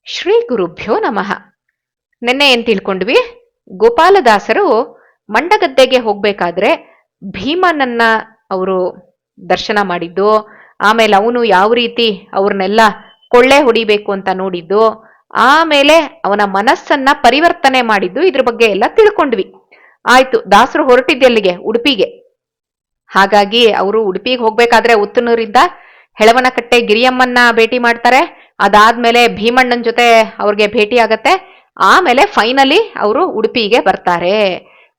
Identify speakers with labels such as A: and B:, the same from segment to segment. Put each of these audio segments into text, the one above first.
A: ಶ್ರೀ ಗುರುಭ್ಯೋ ನಮಃ. ನಿನ್ನೆ ಏನ್ ತಿಳ್ಕೊಂಡ್ವಿ? ಗೋಪಾಲದಾಸರು ಮಂಡಗದ್ದೆಗೆ ಹೋಗ್ಬೇಕಾದ್ರೆ ಭೀಮನನ್ನ ಅವರು ದರ್ಶನ ಮಾಡಿದ್ದು, ಆಮೇಲೆ ಅವನು ಯಾವ ರೀತಿ ಅವ್ರನ್ನೆಲ್ಲ ಕೊಳ್ಳೆ ಹೊಡಿಬೇಕು ಅಂತ ನೋಡಿದ್ದು, ಆಮೇಲೆ ಅವನ ಮನಸ್ಸನ್ನ ಪರಿವರ್ತನೆ ಮಾಡಿದ್ದು, ಇದ್ರ ಬಗ್ಗೆ ಎಲ್ಲ ತಿಳ್ಕೊಂಡ್ವಿ. ಆಯ್ತು, ದಾಸರು ಹೊರಟಿದ್ದೆಲ್ಲಿಗೆ? ಉಡುಪಿಗೆ. ಹಾಗಾಗಿ ಅವರು ಉಡುಪಿಗೆ ಹೋಗ್ಬೇಕಾದ್ರೆ ಉತ್ತನೂರಿಂದ ಹೆಳವನಕಟ್ಟೆ ಗಿರಿಯಮ್ಮನ್ನ ಭೇಟಿ ಮಾಡ್ತಾರೆ. ಅದಾದ್ಮೇಲೆ ಭೀಮಣ್ಣನ ಜೊತೆ ಅವ್ರಿಗೆ ಭೇಟಿ ಆಗತ್ತೆ. ಆಮೇಲೆ ಫೈನಲಿ ಅವರು ಉಡುಪಿಗೆ ಬರ್ತಾರೆ.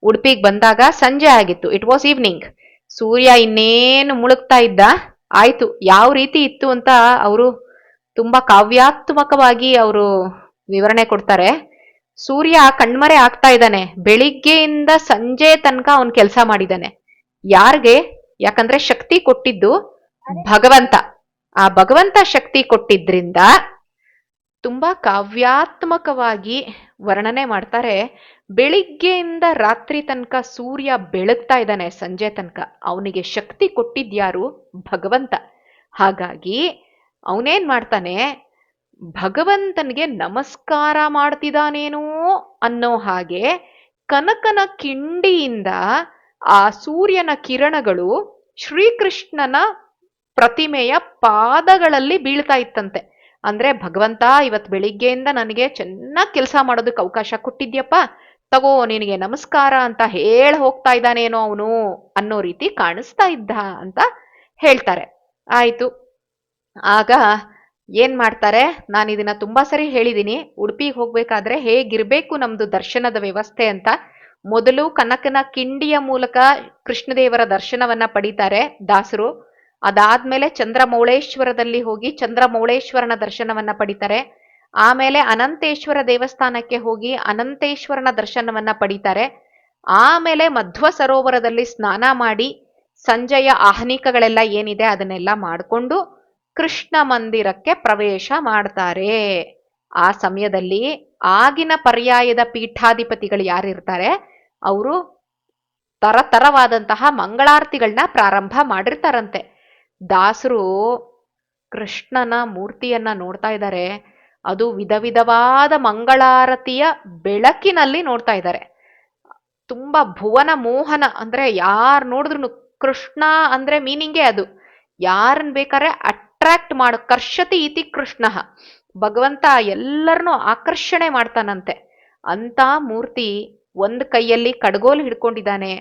A: ಉಡುಪಿಗೆ ಬಂದಾಗ ಸಂಜೆ ಆಗಿತ್ತು. It was evening. ಸೂರ್ಯ ಇನ್ನೇನು ಮುಳುಗ್ತಾ ಇದ್ದ. ಆಯ್ತು, ಯಾವ ರೀತಿ ಇತ್ತು ಅಂತ ಅವರು ತುಂಬಾ ಕಾವ್ಯಾತ್ಮಕವಾಗಿ ಅವರು ವಿವರಣೆ ಕೊಡ್ತಾರೆ. ಸೂರ್ಯ ಕಣ್ಮರೆ ಆಗ್ತಾ ಇದ್ದಾನೆ. ಬೆಳಿಗ್ಗೆಯಿಂದ ಸಂಜೆ ತನಕ ಅವನ್ ಕೆಲಸ ಮಾಡಿದಾನೆ. ಯಾರಿಗೆ? ಯಾಕಂದ್ರೆ ಶಕ್ತಿ ಕೊಟ್ಟಿದ್ದು ಭಗವಂತ. ಆ ಭಗವಂತ ಶಕ್ತಿ ಕೊಟ್ಟಿದ್ರಿಂದ ತುಂಬಾ ಕಾವ್ಯಾತ್ಮಕವಾಗಿ ವರ್ಣನೆ ಮಾಡ್ತಾರೆ. ಬೆಳಿಗ್ಗೆಯಿಂದ ರಾತ್ರಿ ತನಕ ಸೂರ್ಯ ಬೆಳಗ್ತಾ ಇದ್ದಾನೆ, ಸಂಜೆ ತನಕ. ಅವನಿಗೆ ಶಕ್ತಿ ಕೊಟ್ಟಿದ್ಯಾರು? ಭಗವಂತ. ಹಾಗಾಗಿ ಅವನೇನ್ ಮಾಡ್ತಾನೆ, ಭಗವಂತನಿಗೆ ನಮಸ್ಕಾರ ಮಾಡ್ತಿದ್ದಾನೇನೋ ಅನ್ನೋ ಹಾಗೆ ಕನಕನ ಕಿಂಡಿಯಿಂದ ಆ ಸೂರ್ಯನ ಕಿರಣಗಳು ಶ್ರೀಕೃಷ್ಣನ ಪ್ರತಿಮೆಯ ಪಾದಗಳಲ್ಲಿ ಬೀಳ್ತಾ ಇತ್ತಂತೆ. ಅಂದ್ರೆ ಭಗವಂತ, ಇವತ್ ಬೆಳಿಗ್ಗೆಯಿಂದ ನನಗೆ ಚೆನ್ನಾಗಿ ಕೆಲಸ ಮಾಡೋದಕ್ಕೆ ಅವಕಾಶ ಕೊಟ್ಟಿದ್ಯಪ್ಪ, ತಗೋ ನಿನಗೆ ನಮಸ್ಕಾರ ಅಂತ ಹೋಗ್ತಾ ಇದ್ದಾನೇನೋ ಅವನು ಅನ್ನೋ ರೀತಿ ಕಾಣಿಸ್ತಾ ಇದ್ದ ಅಂತ ಹೇಳ್ತಾರೆ. ಆಯ್ತು, ಆಗ ಏನ್ ಮಾಡ್ತಾರೆ? ನಾನು ಇದನ್ನ ತುಂಬಾ ಸರಿ ಹೇಳಿದೀನಿ. ಉಡುಪಿಗೆ ಹೋಗ್ಬೇಕಾದ್ರೆ ಹೇಗಿರ್ಬೇಕು ನಮ್ದು ದರ್ಶನದ ವ್ಯವಸ್ಥೆ ಅಂತ. ಮೊದಲು ಕನಕನ ಕಿಂಡಿಯ ಮೂಲಕ ಕೃಷ್ಣದೇವರ ದರ್ಶನವನ್ನ ಪಡಿತಾರೆ ದಾಸರು. ಅದಾದ್ಮೇಲೆ ಚಂದ್ರಮೌಳೇಶ್ವರದಲ್ಲಿ ಹೋಗಿ ಚಂದ್ರಮೌಳೇಶ್ವರನ ದರ್ಶನವನ್ನ ಪಡಿತಾರೆ. ಆಮೇಲೆ ಅನಂತೇಶ್ವರ ದೇವಸ್ಥಾನಕ್ಕೆ ಹೋಗಿ ಅನಂತೇಶ್ವರನ ದರ್ಶನವನ್ನ ಪಡಿತಾರೆ. ಆಮೇಲೆ ಮಧ್ವ ಸರೋವರದಲ್ಲಿ ಸ್ನಾನ ಮಾಡಿ ಸಂಜೆಯ ಆಹ್ನಿಕಗಳೆಲ್ಲ ಏನಿದೆ ಅದನ್ನೆಲ್ಲ ಮಾಡಿಕೊಂಡು ಕೃಷ್ಣ ಮಂದಿರಕ್ಕೆ ಪ್ರವೇಶ ಮಾಡ್ತಾರೆ. ಆ ಸಮಯದಲ್ಲಿ ಆಗಿನ ಪರ್ಯಾಯದ ಪೀಠಾಧಿಪತಿಗಳು ಯಾರಿರ್ತಾರೆ, ಅವರು ತರತರವಾದಂತಹ ಮಂಗಳಾರತಿಗಳನ್ನ ಪ್ರಾರಂಭ ಮಾಡಿರ್ತಾರಂತೆ. ದಾಸರು ಕೃಷ್ಣನ ಮೂರ್ತಿಯನ್ನ ನೋಡ್ತಾ ಇದ್ದಾರೆ. ಅದು ವಿಧ ವಿಧವಾದ ಮಂಗಳಾರತಿಯ ಬೆಳಕಿನಲ್ಲಿ ನೋಡ್ತಾ ಇದ್ದಾರೆ. ತುಂಬಾ ಭುವನ ಮೋಹನ. ಅಂದ್ರೆ ಯಾರು ನೋಡಿದ್ರು ಕೃಷ್ಣ ಅಂದ್ರೆ ಮೀನಿಂಗೇ ಅದು. ಯಾರನ್ ಬೇಕಾದ್ರೆ ಅಟ್ರಾಕ್ಟ್ ಮಾಡ, ಕರ್ಷತಿ ಇತಿ ಕೃಷ್ಣ. ಭಗವಂತ ಎಲ್ಲರನ್ನೂ ಆಕರ್ಷಣೆ ಮಾಡ್ತಾನಂತೆ. ಅಂತ ಮೂರ್ತಿ ಒಂದ್ ಕೈಯಲ್ಲಿ ಕಡ್ಗೋಲು ಹಿಡ್ಕೊಂಡಿದ್ದಾನೆ,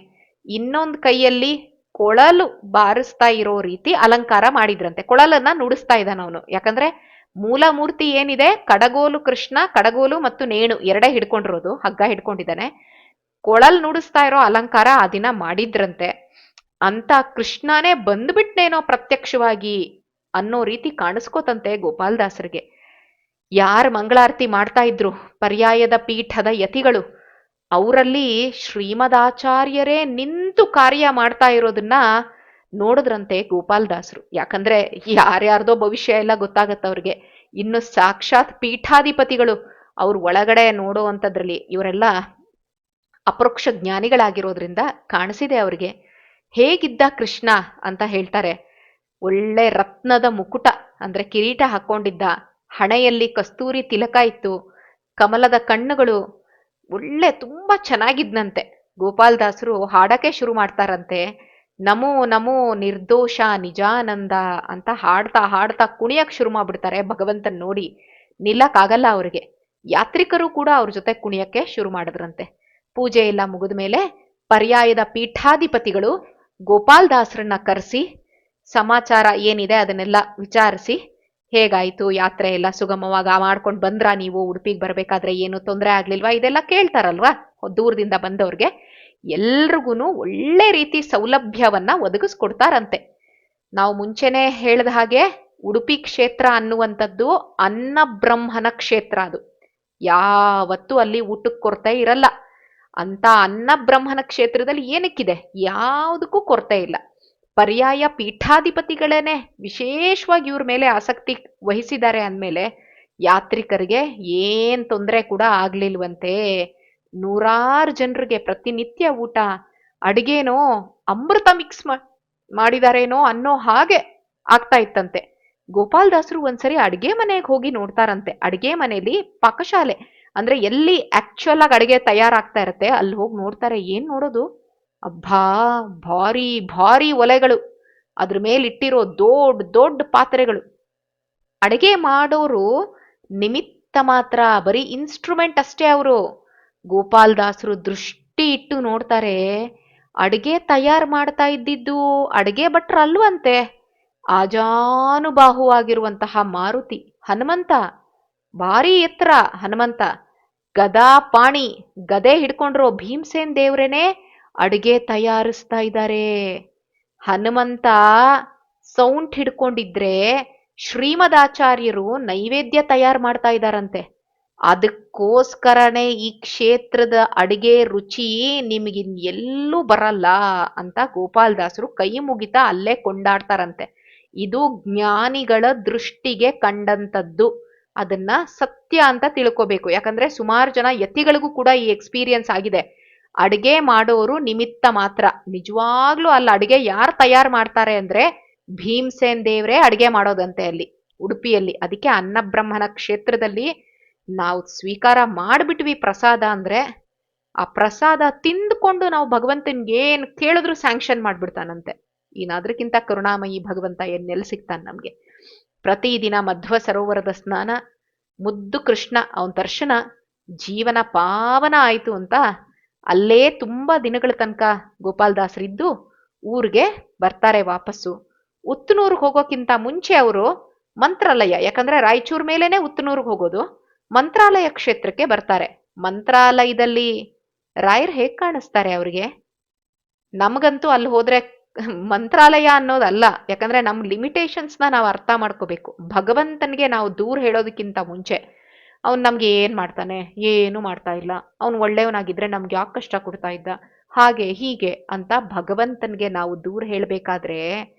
A: ಇನ್ನೊಂದ್ ಕೈಯಲ್ಲಿ ಕೊಳಲು ಬಾರಿಸ್ತಾ ಇರೋ ರೀತಿ ಅಲಂಕಾರ ಮಾಡಿದ್ರಂತೆ. ಕೊಳಲನ್ನ ನುಡಿಸ್ತಾ ಇದ್ದಾನ ಅವನು. ಯಾಕಂದ್ರೆ ಮೂಲ ಮೂರ್ತಿ ಏನಿದೆ, ಕಡಗೋಲು ಕೃಷ್ಣ, ಕಡಗೋಲು ಮತ್ತು ನೇಣು ಎರಡೇ ಹಿಡ್ಕೊಂಡಿರೋದು, ಹಗ್ಗ ಹಿಡ್ಕೊಂಡಿದ್ದಾನೆ. ಕೊಳಲ್ ನುಡಿಸ್ತಾ ಇರೋ ಅಲಂಕಾರ ಆ ದಿನ ಮಾಡಿದ್ರಂತೆ. ಅಂತ ಕೃಷ್ಣನೇ ಬಂದ್ಬಿಟ್ನೇನೋ ಪ್ರತ್ಯಕ್ಷವಾಗಿ ಅನ್ನೋ ರೀತಿ ಕಾಣಿಸ್ಕೋತಂತೆ ಗೋಪಾಲದಾಸರಿಗೆ. ಯಾರು ಮಂಗಳಾರತಿ ಮಾಡ್ತಾ ಇದ್ರು ಪರ್ಯಾಯದ ಪೀಠದ ಯತಿಗಳು, ಅವರಲ್ಲಿ ಶ್ರೀಮದಾಚಾರ್ಯರೇ ನಿಂತು ಕಾರ್ಯ ಮಾಡ್ತಾ ಇರೋದನ್ನ ನೋಡಿದ್ರಂತೆ ಗೋಪಾಲದಾಸರು. ಯಾಕಂದ್ರೆ ಯಾರ್ಯಾರ್ದೋ ಭವಿಷ್ಯ ಎಲ್ಲ ಗೊತ್ತಾಗತ್ತ ಅವ್ರಿಗೆ. ಇನ್ನು ಸಾಕ್ಷಾತ್ ಪೀಠಾಧಿಪತಿಗಳು ಅವ್ರ ಒಳಗಡೆ ನೋಡೋ ಅಂಥದ್ರಲ್ಲಿ ಇವರೆಲ್ಲ ಅಪರೋಕ್ಷ ಜ್ಞಾನಿಗಳಾಗಿರೋದ್ರಿಂದ ಕಾಣಿಸಿದೆ ಅವ್ರಿಗೆ. ಹೇಗಿದ್ದ ಕೃಷ್ಣ ಅಂತ ಹೇಳ್ತಾರೆ. ಒಳ್ಳೆ ರತ್ನದ ಮುಕುಟ ಅಂದ್ರೆ ಕಿರೀಟ ಹಾಕೊಂಡಿದ್ದ, ಹಣೆಯಲ್ಲಿ ಕಸ್ತೂರಿ ತಿಲಕ ಇತ್ತು, ಕಮಲದ ಕಣ್ಣುಗಳು, ಒಳ್ಳೆ ತುಂಬಾ ಚೆನ್ನಾಗಿದ್ನಂತೆ. ಗೋಪಾಲದಾಸರು ಹಾಡಕ್ಕೆ ಶುರು ಮಾಡ್ತಾರಂತೆ. ನಮೋ ನಮೋ ನಿರ್ದೋಷ ನಿಜಾನಂದ ಅಂತ ಹಾಡ್ತಾ ಹಾಡ್ತಾ ಕುಣಿಯಕ್ ಶುರು ಮಾಡ್ಬಿಡ್ತಾರೆ. ಭಗವಂತನ್ ನೋಡಿ ನಿಲ್ಲಕ್ಕಾಗಲ್ಲ ಅವ್ರಿಗೆ. ಯಾತ್ರಿಕರು ಕೂಡ ಅವ್ರ ಜೊತೆ ಕುಣಿಯಕ್ಕೆ ಶುರು ಮಾಡಿದ್ರಂತೆ. ಪೂಜೆ ಎಲ್ಲ ಮುಗಿದ ಮೇಲೆ ಪರ್ಯಾಯದ ಪೀಠಾಧಿಪತಿಗಳು ಗೋಪಾಲದಾಸರನ್ನ ಕರೆಸಿ ಸಮಾಚಾರ ಏನಿದೆ ಅದನ್ನೆಲ್ಲ ವಿಚಾರಿಸಿ, ಹೇಗಾಯ್ತು ಯಾತ್ರೆ ಎಲ್ಲ ಸುಗಮವಾಗ ಮಾಡ್ಕೊಂಡು ಬಂದ್ರಾ, ನೀವು ಉಡುಪಿಗೆ ಬರ್ಬೇಕಾದ್ರೆ ಏನು ತೊಂದರೆ ಆಗ್ಲಿಲ್ವಾ, ಇದೆಲ್ಲ ಕೇಳ್ತಾರಲ್ವಾ ದೂರದಿಂದ ಬಂದವ್ರಿಗೆ. ಎಲ್ರಿಗೂ ಒಳ್ಳೆ ರೀತಿ ಸೌಲಭ್ಯವನ್ನ ಒದಗಿಸ್ಕೊಡ್ತಾರಂತೆ. ನಾವು ಮುಂಚೆನೆ ಹೇಳಿದ ಹಾಗೆ ಉಡುಪಿ ಕ್ಷೇತ್ರ ಅನ್ನುವಂಥದ್ದು ಅನ್ನ ಬ್ರಹ್ಮನ ಕ್ಷೇತ್ರ. ಅದು ಯಾವತ್ತೂ ಅಲ್ಲಿ ಊಟಕ್ಕೆ ಕೊರತೆ ಇರಲ್ಲ. ಅಂತ ಅನ್ನ ಬ್ರಹ್ಮನ ಕ್ಷೇತ್ರದಲ್ಲಿ ಏನಕ್ಕಿದೆ? ಯಾವುದಕ್ಕೂ ಕೊರತೆ ಇಲ್ಲ. ಪರ್ಯಾಯ ಪೀಠಾಧಿಪತಿಗಳೇನೆ ವಿಶೇಷವಾಗಿ ಇವ್ರ ಮೇಲೆ ಆಸಕ್ತಿ ವಹಿಸಿದ್ದಾರೆ ಅಂದಮೇಲೆ ಯಾತ್ರಿಕರಿಗೆ ಏನ್ ತೊಂದರೆ ಕೂಡ ಆಗ್ಲಿಲ್ವಂತೆ. ನೂರಾರು ಜನರಿಗೆ ಪ್ರತಿನಿತ್ಯ ಊಟ, ಅಡಿಗೆನೋ ಅಮೃತ ಮಿಕ್ಸ್ ಮಾಡಿದಾರೇನೋ ಅನ್ನೋ ಹಾಗೆ ಆಗ್ತಾ ಇತ್ತಂತೆ. ಗೋಪಾಲದಾಸರು ಒಂದ್ಸರಿ ಅಡ್ಗೆ ಮನೆಗೆ ಹೋಗಿ ನೋಡ್ತಾರಂತೆ. ಅಡ್ಗೆ ಮನೆಯಲ್ಲಿ ಪಾಕಶಾಲೆ ಅಂದ್ರೆ ಎಲ್ಲಿ ಆಕ್ಚುಯಲ್ ಆಗಿ ಅಡಿಗೆ ತಯಾರಾಗ್ತಾ ಇರತ್ತೆ ಅಲ್ಲಿ ಹೋಗಿ ನೋಡ್ತಾರೆ. ಏನ್ ನೋಡೋದು, ಅಬ್ಬಾ, ಭಾರಿ ಭಾರಿ ಒಲೆಗಳು, ಅದ್ರ ಮೇಲಿಟ್ಟಿರೋ ದೊಡ್ಡ ದೊಡ್ಡ ಪಾತ್ರೆಗಳು. ಅಡಿಗೆ ಮಾಡೋರು ನಿಮಿತ್ತ ಮಾತ್ರ, ಬರೀ ಇನ್ಸ್ಟ್ರೂಮೆಂಟ್ ಅಷ್ಟೇ ಅವರು. ಗೋಪಾಲದಾಸರು ದೃಷ್ಟಿ ಇಟ್ಟು ನೋಡ್ತಾರೆ, ಅಡಿಗೆ ತಯಾರು ಮಾಡ್ತಾ ಇದ್ದಿದ್ದು ಅಡಿಗೆ ಭಟ್ರು ಅಲ್ವಂತೆ, ಆಜಾನುಬಾಹುವಾಗಿರುವಂತಹ ಮಾರುತಿ ಹನುಮಂತ, ಭಾರಿ ಎತ್ತರ ಹನುಮಂತ, ಗದಾ ಪಾಣಿ, ಗದೆ ಹಿಡ್ಕೊಂಡ್ರೋ ಭೀಮಸೇನ್ ದೇವ್ರೇನೆ ಅಡಿಗೆ ತಯಾರಿಸ್ತಾ ಇದ್ದಾರೆ. ಹನುಮಂತ ಸೌಂಟ್ ಹಿಡ್ಕೊಂಡಿದ್ರೆ ಶ್ರೀಮದಾಚಾರ್ಯರು ನೈವೇದ್ಯ ತಯಾರು ಮಾಡ್ತಾ ಇದ್ದಾರಂತೆ. ಅದಕ್ಕೋಸ್ಕರನೇ ಈ ಕ್ಷೇತ್ರದ ಅಡಿಗೆ ರುಚಿ ನಿಮಗಿನ್ ಎಲ್ಲೂ ಬರಲ್ಲ ಅಂತ ಗೋಪಾಲದಾಸರು ಕೈ ಮುಗಿತಾ ಅಲ್ಲೇ ಕೊಂಡಾಡ್ತಾರಂತೆ. ಇದು ಜ್ಞಾನಿಗಳ ದೃಷ್ಟಿಗೆ ಕಂಡಂತದ್ದು. ಅದನ್ನ ಸತ್ಯ ಅಂತ ತಿಳ್ಕೋಬೇಕು. ಯಾಕಂದ್ರೆ ಸುಮಾರು ಜನ ಯತಿಗಳಿಗೂ ಕೂಡ ಈ ಎಕ್ಸ್ಪೀರಿಯನ್ಸ್ ಆಗಿದೆ. ಅಡಿಗೆ ಮಾಡೋರು ನಿಮಿತ್ತ ಮಾತ್ರ. ನಿಜವಾಗ್ಲೂ ಅಲ್ಲಿ ಅಡಿಗೆ ಯಾರು ತಯಾರು ಮಾಡ್ತಾರೆ ಅಂದ್ರೆ ಭೀಮಸೇನ್ ದೇವ್ರೇ ಅಡಿಗೆ ಮಾಡೋದಂತೆ ಅಲ್ಲಿ ಉಡುಪಿಯಲ್ಲಿ. ಅದಕ್ಕೆ ಅನ್ನಬ್ರಹ್ಮನ ಕ್ಷೇತ್ರದಲ್ಲಿ ನಾವು ಸ್ವೀಕಾರ ಮಾಡ್ಬಿಟ್ವಿ ಪ್ರಸಾದ ಅಂದ್ರೆ, ಆ ಪ್ರಸಾದ ತಿಂದ್ಕೊಂಡು ನಾವು ಭಗವಂತನ್ಗೆ ಏನ್ ಕೇಳಿದ್ರು ಸ್ಯಾಂಕ್ಷನ್ ಮಾಡ್ಬಿಡ್ತಾನಂತೆ. ಅದಕ್ಕಿಂತ ಕರುಣಾಮಯಿ ಭಗವಂತ ಎಲ್ಲಿ ಸಿಗ್ತಾನೆ ನಮ್ಗೆ. ಪ್ರತಿದಿನ ಮಧ್ವ ಸರೋವರದ ಸ್ನಾನ, ಮುದ್ದು ಕೃಷ್ಣ ಅವನ ದರ್ಶನ, ಜೀವನ ಪಾವನ ಆಯ್ತು ಅಂತ ಅಲ್ಲೇ ತುಂಬಾ ದಿನಗಳ ತನಕ ಗೋಪಾಲದಾಸರಿದ್ದು ಊರಿಗೆ ಬರ್ತಾರೆ ವಾಪಸ್ಸು. ಉತ್ತನೂರ್ಗೆ ಹೋಗೋಕ್ಕಿಂತ ಮುಂಚೆ ಅವರು ಮಂತ್ರಾಲಯ, ಯಾಕಂದ್ರೆ ರಾಯಚೂರ್ ಮೇಲೇನೆ ಉತ್ತನೂರ್ಗೆ ಹೋಗೋದು, ಮಂತ್ರಾಲಯ ಕ್ಷೇತ್ರಕ್ಕೆ ಬರ್ತಾರೆ. ಮಂತ್ರಾಲಯದಲ್ಲಿ ರಾಯರ್ ಹೇಗ್ ಕಾಣಿಸ್ತಾರೆ ಅವ್ರಿಗೆ? ನಮಗಂತೂ ಅಲ್ಲಿ ಹೋದ್ರೆ ಮಂತ್ರಾಲಯ ಅನ್ನೋದಲ್ಲ, ಯಾಕಂದ್ರೆ ನಮ್ ಲಿಮಿಟೇಷನ್ಸ್ನ ನಾವು ಅರ್ಥ ಮಾಡ್ಕೋಬೇಕು. ಭಗವಂತನಿಗೆ ನಾವು ದೂರ ಹೇಳೋದಕ್ಕಿಂತ ಮುಂಚೆ ಅವ್ನು ನಮ್ಗೆ ಏನ್ ಮಾಡ್ತಾನೆ, ಏನು ಮಾಡ್ತಾ ಇಲ್ಲ, ಅವ್ನು ಒಳ್ಳೆಯವನಾಗಿದ್ರೆ ನಮ್ಗೆ ಯಾಕೆ ಕಷ್ಟ ಕೊಡ್ತಾ ಇದ್ದ, ಹಾಗೆ ಹೀಗೆ ಅಂತ ಭಗವಂತನಿಗೆ ನಾವು ದೂರ ಹೇಳ್ಬೇಕಾದ್ರೆ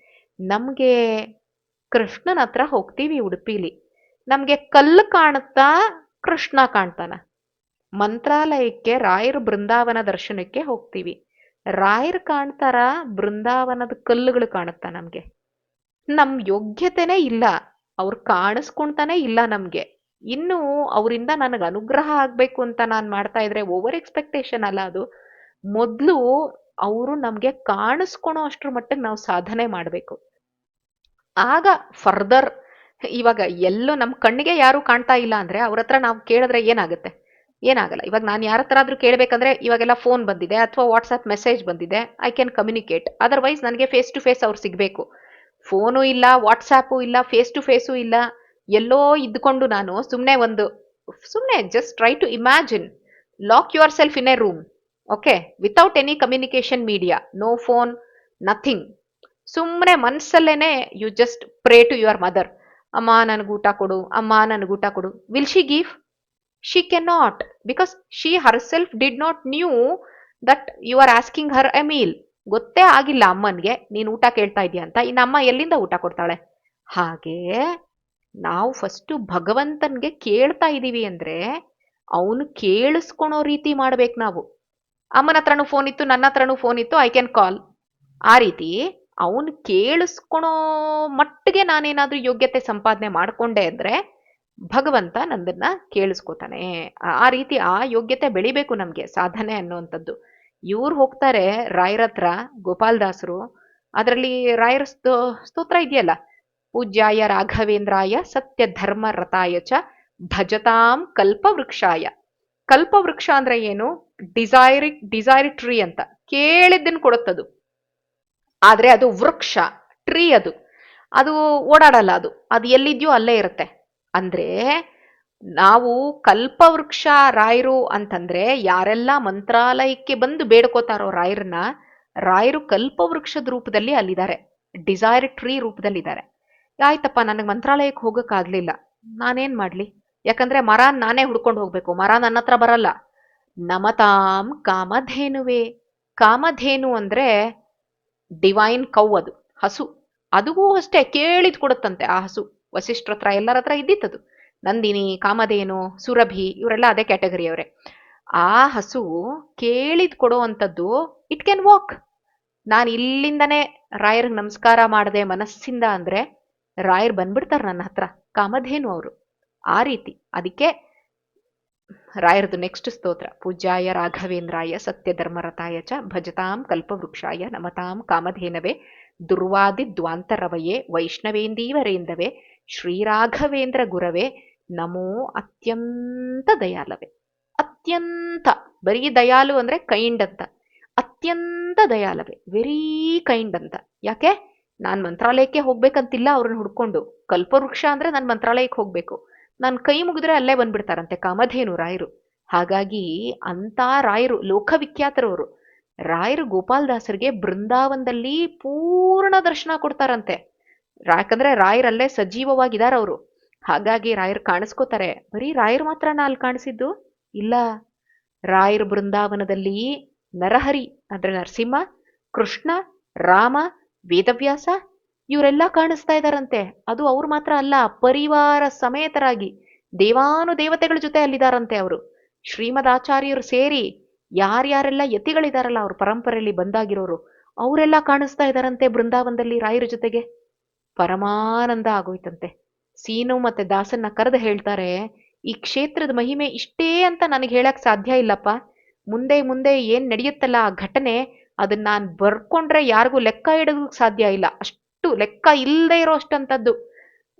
A: ನಮ್ಗೆ ಕೃಷ್ಣನ ಹತ್ರ ಹೋಗ್ತೀವಿ ಉಡುಪಿಲಿ. ನಮ್ಗೆ ಕಲ್ಲು ಕಾಣುತ್ತಾ, ಕೃಷ್ಣ ಕಾಣ್ತಾನ. ಮಂತ್ರಾಲಯಕ್ಕೆ ರಾಯರ ಬೃಂದಾವನ ದರ್ಶನಕ್ಕೆ ಹೋಗ್ತೀವಿ, ರಾಯರ್ ಕಾಣ್ತಾರ, ಬೃಂದಾವನದ ಕಲ್ಲುಗಳು ಕಾಣುತ್ತಾ ನಮ್ಗೆ? ನಮ್ ಯೋಗ್ಯತೆನೇ ಇಲ್ಲ, ಅವ್ರು ಕಾಣಿಸ್ಕೊಂತಾನೆ ಇಲ್ಲ ನಮ್ಗೆ. ಇನ್ನು ಅವರಿಂದ ನನಗೆ ಅನುಗ್ರಹ ಆಗ್ಬೇಕು ಅಂತ ನಾನು ಮಾಡ್ತಾ ಇದ್ರೆ ಓವರ್ ಎಕ್ಸ್ಪೆಕ್ಟೇಷನ್ ಅಲ್ಲ ಅದು. ಮೊದ್ಲು ಅವರು ನಮ್ಗೆ ಕಾಣಿಸ್ಕೊಳೋ ಅಷ್ಟ್ರ ಮಟ್ಟಿಗೆ ನಾವು ಸಾಧನೆ ಮಾಡ್ಬೇಕು. ಆಗ ಫರ್ದರ್, ಇವಾಗ ಎಲ್ಲೋ ನಮ್ ಕಣ್ಣಿಗೆ ಯಾರು ಕಾಣ್ತಾ ಇಲ್ಲ ಅಂದ್ರೆ ಅವ್ರ ಹತ್ರ ನಾವು ಕೇಳಿದ್ರೆ ಏನಾಗುತ್ತೆ? ಏನಾಗಲ್ಲ. ಇವಾಗ ನಾನು ಯಾರ ಹತ್ರ ಆದ್ರೂ ಕೇಳ್ಬೇಕಂದ್ರೆ ಇವಾಗೆಲ್ಲ ಫೋನ್ ಬಂದಿದೆ ಅಥವಾ ವಾಟ್ಸ್ಆಪ್ ಮೆಸೇಜ್ ಬಂದಿದೆ, ಐ ಕ್ಯಾನ್ ಕಮ್ಯುನಿಕೇಟ್. ಅದರ್ವೈಸ್ ನನಗೆ ಫೇಸ್ ಟು ಫೇಸ್ ಅವ್ರು ಸಿಗ್ಬೇಕು. ಫೋನು ಇಲ್ಲ, ವಾಟ್ಸ್ಆ್ಯಪು ಇಲ್ಲ, ಫೇಸ್ ಟು ಫೇಸು ಇಲ್ಲ, ಎಲ್ಲೋ ಇದ್ಕೊಂಡು ನಾನು ಸುಮ್ಮನೆ just try to imagine, lock yourself in a room, okay, without any communication media, no phone, nothing. ಸುಮ್ಮನೆ ಮನ್ಸಲ್ಲೇನೆ you just pray to your mother, ಅಮ್ಮ ನನಗೆ ಊಟ ಕೊಡು, ಅಮ್ಮ ನನಗೆ ಊಟ ಕೊಡು. Will she give? She can not, because she herself did not knew that you are asking her a meal. ಗೊತ್ತೇ ಆಗಿಲ್ಲ ಅಮ್ಮನ್ಗೆ ನೀನು ಊಟ ಕೇಳ್ತಾ ಇದೀಯ ಅಂತ. ಇನ್ನು ಅಮ್ಮ ಎಲ್ಲಿಂದ ಊಟ ಕೊಡ್ತಾಳೆ? ಹಾಗೆ ನಾವು ಫಸ್ಟು ಭಗವಂತನ್ಗೆ ಕೇಳ್ತಾ ಇದೀವಿ ಅಂದ್ರೆ ಅವನು ಕೇಳಿಸ್ಕೊಳೋ ರೀತಿ ಮಾಡ್ಬೇಕು ನಾವು. ಅಮ್ಮನ ಹತ್ರನೂ ಫೋನ್ ಇತ್ತು, ನನ್ನ ಹತ್ರನೂ ಫೋನ್ ಇತ್ತು, ಐ ಕ್ಯಾನ್ ಕಾಲ್. ಆ ರೀತಿ ಅವನು ಕೇಳಿಸ್ಕೊಳೋ ಮಟ್ಟಿಗೆ ನಾನೇನಾದ್ರೂ ಯೋಗ್ಯತೆ ಸಂಪಾದನೆ ಮಾಡ್ಕೊಂಡೆ ಅಂದ್ರೆ ಭಗವಂತ ನಂದನ್ನ ಕೇಳಿಸ್ಕೊತಾನೆ. ಆ ರೀತಿ ಆ ಯೋಗ್ಯತೆ ಬೆಳಿಬೇಕು ನಮ್ಗೆ, ಸಾಧನೆ ಅನ್ನುವಂಥದ್ದು. ಇವ್ರು ಹೋಗ್ತಾರೆ ರಾಯರ ಹತ್ರ, ಗೋಪಾಲದಾಸರು. ಅದರಲ್ಲಿ ರಾಯರ ಸ್ತೋತ್ರ ಇದೆಯಲ್ಲ, ಪೂಜ್ಯಾಯ ರಾಘವೇಂದ್ರಾಯ ಸತ್ಯ ಧರ್ಮ ರತಾಯ ಚ ಭಜತಾಂ ಕಲ್ಪವೃಕ್ಷಾಯ. ಕಲ್ಪವೃಕ್ಷ ಅಂದ್ರೆ ಏನು? ಡಿಸೈರಿ ಟ್ರೀ ಅಂತ. ಕೇಳಿದ್ದನ್ನು ಕೊಡುತ್ತದು, ಆದ್ರೆ ಅದು ವೃಕ್ಷ, ಟ್ರೀ. ಅದು ಅದು ಓಡಾಡಲ್ಲ, ಅದು ಎಲ್ಲಿದ್ಯೋ ಅಲ್ಲೇ ಇರುತ್ತೆ. ಅಂದ್ರೆ ನಾವು ಕಲ್ಪವೃಕ್ಷ ರಾಯರು ಅಂತಂದ್ರೆ ಯಾರೆಲ್ಲ ಮಂತ್ರಾಲಯಕ್ಕೆ ಬಂದು ಬೇಡ್ಕೋತಾರೋ ರಾಯರನ್ನ, ರಾಯರು ಕಲ್ಪವೃಕ್ಷದ ರೂಪದಲ್ಲಿ ಅಲ್ಲಿದ್ದಾರೆ, ಡಿಸೈರ್ ಟ್ರೀ ರೂಪದಲ್ಲಿದ್ದಾರೆ. ಆಯ್ತಪ್ಪ, ನನಗೆ ಮಂತ್ರಾಲಯಕ್ಕೆ ಹೋಗಕ್ಕಾಗ್ಲಿಲ್ಲ, ನಾನೇನ್ ಮಾಡ್ಲಿ? ಯಾಕಂದ್ರೆ ಮರ ನಾನೇ ಹುಡ್ಕೊಂಡು ಹೋಗ್ಬೇಕು, ಮರ ನನ್ನ ಹತ್ರ ಬರಲ್ಲ. ನಮತಾಂ ಕಾಮಧೇನುವೆ. ಕಾಮಧೇನು ಅಂದ್ರೆ ಡಿವೈನ್ ಕೌ, ಅದು ಹಸು. ಅದೂ ಅಷ್ಟೇ ಕೇಳಿದ್ ಕೊಡುತ್ತಂತೆ ಆ ಹಸು. ವಸಿಷ್ಠರ ಹತ್ರ ಎಲ್ಲರ ಹತ್ರ ಇದ್ದಿತ್ತದು. ನಂದಿನಿ, ಕಾಮಧೇನು, ಸುರಭಿ, ಇವರೆಲ್ಲ ಅದೇ ಕ್ಯಾಟಗರಿಯವರೇ. ಆ ಹಸು ಕೇಳಿದ್ ಕೊಡೋ ಅಂಥದ್ದು, ಇಟ್ ಕ್ಯಾನ್ ವಾಕ್. ನಾನು ಇಲ್ಲಿಂದನೇ ರಾಯರಿಗೆ ನಮಸ್ಕಾರ ಮಾಡದೆ ಮನಸ್ಸಿಂದ ಅಂದ್ರೆ ರಾಯರ್ ಬಂದ್ಬಿಡ್ತಾರೆ ನನ್ನ ಹತ್ರ, ಕಾಮಧೇನು ಅವರು. ಆ ರೀತಿ. ಅದಕ್ಕೆ ರಾಯರದು ನೆಕ್ಸ್ಟ್ ಸ್ತೋತ್ರ, ಪೂಜ್ಯಾಯ ರಾಘವೇಂದ್ರಾಯ ಸತ್ಯಧರ್ಮರತಾಯ ಚ ಭಜತಾಂ ಕಲ್ಪವೃಕ್ಷಾಯ ನಮತಾಂ ಕಾಮಧೇನವೇ ದುರ್ವಾದಿ ದ್ವಾಂತರವಯೇ ವೈಷ್ಣವೇಂದೀವರೇಂದವೇ ಶ್ರೀರಾಘವೇಂದ್ರ ಗುರವೇ ನಮೋ ಅತ್ಯಂತ ದಯಾಲವೇ. ಅತ್ಯಂತ, ಬರೀ ದಯಾಲು ಅಂದ್ರೆ ಕೈಂಡ್ ಅಂತ, ಅತ್ಯಂತ ದಯಾಲವೇ, ವೆರಿ ಕೈಂಡ್ ಅಂತ. ಯಾಕೆ? ನಾನ್ ಮಂತ್ರಾಲಯಕ್ಕೆ ಹೋಗ್ಬೇಕಂತಿಲ್ಲ ಅವ್ರನ್ನ ಹುಡ್ಕೊಂಡು. ಕಲ್ಪವೃಕ್ಷ ಅಂದ್ರೆ ನಾನು ಮಂತ್ರಾಲಯಕ್ಕೆ ಹೋಗ್ಬೇಕು, ನಾನು ಕೈ ಮುಗಿದ್ರೆ ಅಲ್ಲೇ ಬಂದ್ಬಿಡ್ತಾರಂತೆ ಕಾಮಧೇನು ರಾಯರು. ಹಾಗಾಗಿ ಅಂತ ರಾಯರು ಲೋಕವಿಖ್ಯಾತರವರು. ರಾಯರು ಗೋಪಾಲದಾಸರಿಗೆ ಬೃಂದಾವನದಲ್ಲಿ ಪೂರ್ಣ ದರ್ಶನ ಕೊಡ್ತಾರಂತೆ. ಯಾಕಂದ್ರೆ ರಾಯರಲ್ಲೇ ಸಜೀವವಾಗಿದ್ದಾರೆ ಅವರು. ಹಾಗಾಗಿ ರಾಯರು ಕಾಣಿಸ್ಕೋತಾರೆ. ಬರೀ ರಾಯರು ಮಾತ್ರ ಅಲ್ಲಿ ಕಾಣಿಸಿದ್ದು ಇಲ್ಲ. ರಾಯರ ಬೃಂದಾವನದಲ್ಲಿ ನರಹರಿ ಅಂದ್ರೆ ನರಸಿಂಹ, ಕೃಷ್ಣ, ರಾಮ, ವೇದವ್ಯಾಸ ಇವರೆಲ್ಲ ಕಾಣಿಸ್ತಾ ಇದ್ದಾರಂತೆ. ಅದು ಅವ್ರು ಮಾತ್ರ ಅಲ್ಲ, ಪರಿವಾರ ಸಮೇತರಾಗಿ ದೇವಾನು ದೇವತೆಗಳ ಜೊತೆ ಅಲ್ಲಿದ್ದಾರಂತೆ ಅವರು. ಶ್ರೀಮದ್ ಆಚಾರ್ಯರು ಸೇರಿ ಯಾರ್ಯಾರೆಲ್ಲ ಯತಿಗಳಿದಾರಲ್ಲ ಅವ್ರ ಪರಂಪರೆಯಲ್ಲಿ ಬಂದಾಗಿರೋರು ಅವರೆಲ್ಲ ಕಾಣಿಸ್ತಾ ಇದ್ದಾರಂತೆ ಬೃಂದಾವನದಲ್ಲಿ ರಾಯರ ಜೊತೆಗೆ. ಪರಮಾನಂದ ಆಗೋಯ್ತಂತೆ. ಸೀನು ಮತ್ತೆ ದಾಸನ್ನ ಕರೆದು ಹೇಳ್ತಾರೆ, ಈ ಕ್ಷೇತ್ರದ ಮಹಿಮೆ ಇಷ್ಟೇ ಅಂತ ನನಗೆ ಹೇಳಕ್ ಸಾಧ್ಯ ಇಲ್ಲಪ್ಪ. ಮುಂದೆ ಮುಂದೆ ಏನ್ ನಡೆಯುತ್ತಲ್ಲ ಆ ಘಟನೆ, ಅದನ್ನ ನಾನು ಬರ್ಕೊಂಡ್ರೆ ಯಾರಿಗೂ ಲೆಕ್ಕ ಇಡೋದಕ್ಕೆ ಸಾಧ್ಯ ಇಲ್ಲ. ಅಷ್ಟು ಲೆಕ್ಕ ಇಲ್ಲದೆ ಇರೋ ಅಷ್ಟಂತದ್ದು